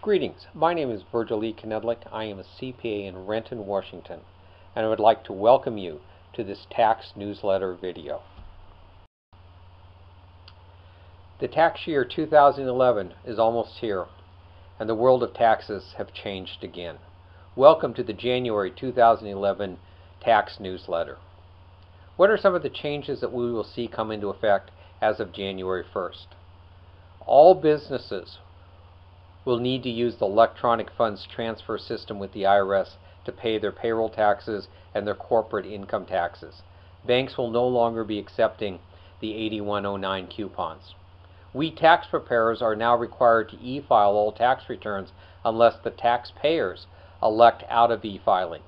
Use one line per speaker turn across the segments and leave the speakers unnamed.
Greetings, my name is Virgil Knedlik. I am a CPA in Renton, Washington, and I would like to welcome you to this tax newsletter video. The tax year 2011 is almost here, and the world of taxes have changed again. Welcome to the January 2011 tax newsletter. What are some of the changes that we will see come into effect as of January 1st? All businesses will need to use the electronic funds transfer system with the IRS to pay their payroll taxes and their corporate income taxes. Banks will no longer be accepting the 8109 coupons. We tax preparers are now required to e-file all tax returns unless the taxpayers elect out of e-filing.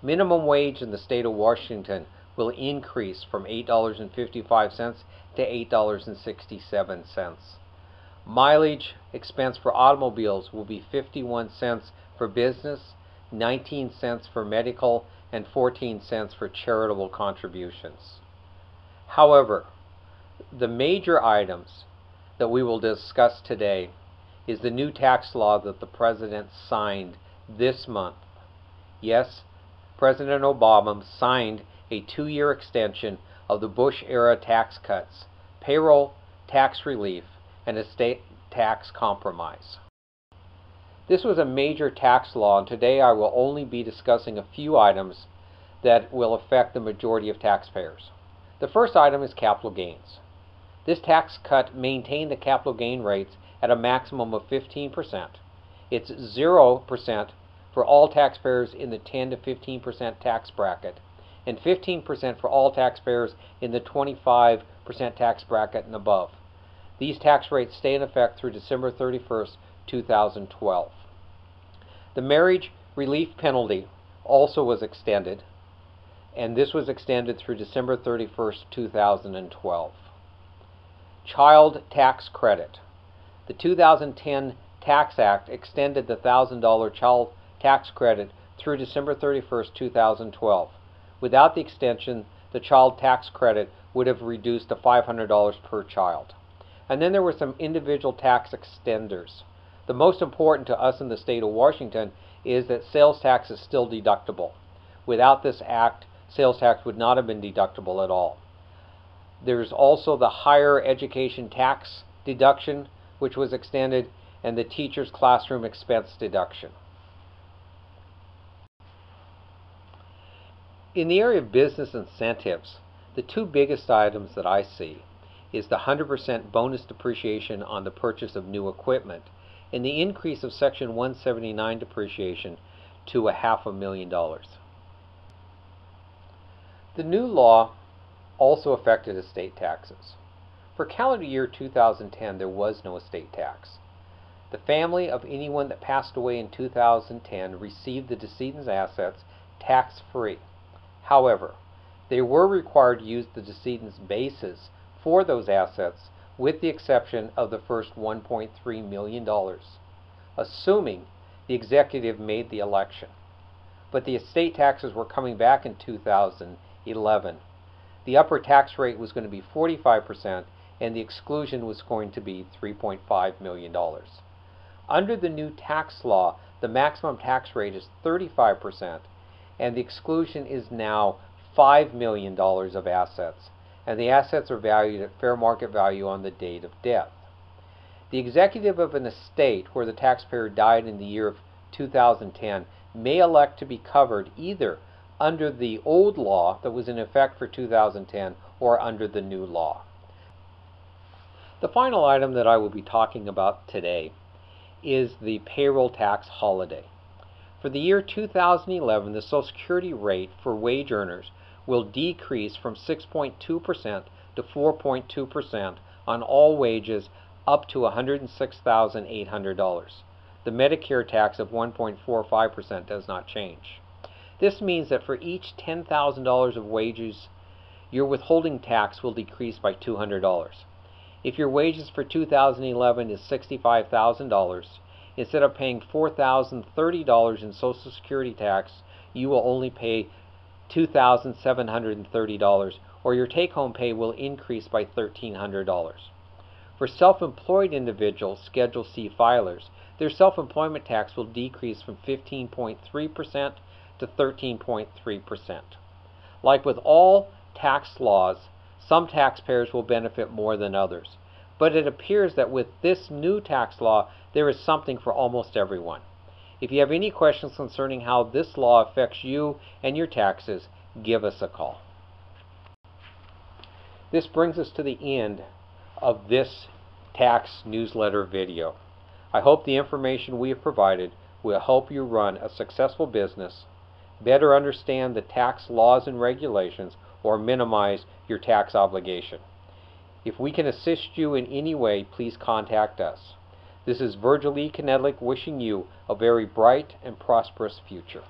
Minimum wage in the state of Washington will increase from $8.55 to $8.67. Mileage expense for automobiles will be 51 cents for business, 19 cents for medical, and 14 cents for charitable contributions. However, the major items that we will discuss today is the new tax law that the President signed this month. Yes, President Obama signed a 2-year extension of the Bush-era tax cuts, payroll tax relief, and estate tax compromise. This was a major tax law, and today I will only be discussing a few items that will affect the majority of taxpayers. The first item is capital gains. This tax cut maintained the capital gain rates at a maximum of 15%. It's 0% for all taxpayers in the 10 to 15% tax bracket, and 15% for all taxpayers in the 25% tax bracket and above. These tax rates stay in effect through December 31st, 2012. The marriage relief penalty also was extended, and this was extended through December 31st, 2012. Child tax credit. The 2010 Tax Act extended the $1,000 child tax credit through December 31st, 2012. Without the extension, the child tax credit would have reduced to $500 per child. And then there were some individual tax extenders. The most important to us in the state of Washington is that sales tax is still deductible. Without this act, sales tax would not have been deductible at all. There's also the higher education tax deduction, which was extended, and the teacher's classroom expense deduction. In the area of business incentives, the two biggest items that I see is the 100% bonus depreciation on the purchase of new equipment and the increase of Section 179 depreciation to $500,000. The new law also affected estate taxes. For calendar year 2010, there was no estate tax. The family of anyone that passed away in 2010 received the decedent's assets tax-free. However, they were required to use the decedent's basis for those assets, with the exception of the first $1.3 million, assuming the executive made the election. But the estate taxes were coming back in 2011. The upper tax rate was going to be 45%, and the exclusion was going to be $3.5 million. Under the new tax law, the maximum tax rate is 35%, and the exclusion is now $5 million of assets, and the assets are valued at fair market value on the date of death. The executive of an estate where the taxpayer died in the year of 2010 may elect to be covered either under the old law that was in effect for 2010 or under the new law. The final item that I will be talking about today is the payroll tax holiday. For the year 2011, the Social Security rate for wage earners will decrease from 6.2% to 4.2% on all wages up to $106,800. The Medicare tax of 1.45% does not change. This means that for each $10,000 of wages, your withholding tax will decrease by $200. If your wages for 2011 is $65,000, instead of paying $4,030 in Social Security tax, you will only pay $2,730, or your take-home pay will increase by $1,300. For self-employed individuals, Schedule C filers, their self-employment tax will decrease from 15.3% to 13.3%. Like with all tax laws, some taxpayers will benefit more than others. But it appears that with this new tax law, there is something for almost everyone. If you have any questions concerning how this law affects you and your taxes, give us a call. This brings us to the end of this tax newsletter video. I hope the information we have provided will help you run a successful business, better understand the tax laws and regulations, or minimize your tax obligation. If we can assist you in any way, please contact us. This is Virgil Knedlik wishing you a very bright and prosperous future.